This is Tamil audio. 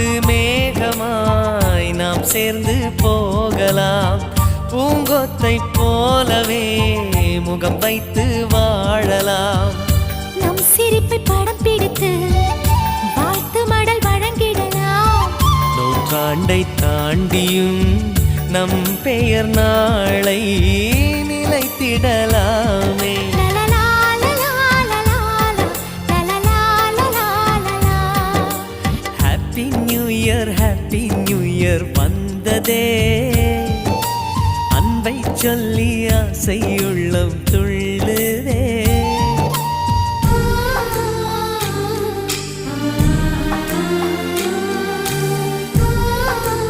காட்டு மேகமாய் நாம் சேர்ந்து போகலாம். பூங்கொத்தை போலவே முகம் வைத்து வாழலாம். நம் சிரிப்பை படம் பிடித்து வாழ்த்து மடல் வழங்கிடலாம். நூற்றாண்டை தாண்டியும் நம் பெயர் நாளை நிலைத்திடலாமே. Happy new year, happy new year வந்ததே. அன்பை சொல்லி ஆசையுள்ளம் துள்ளி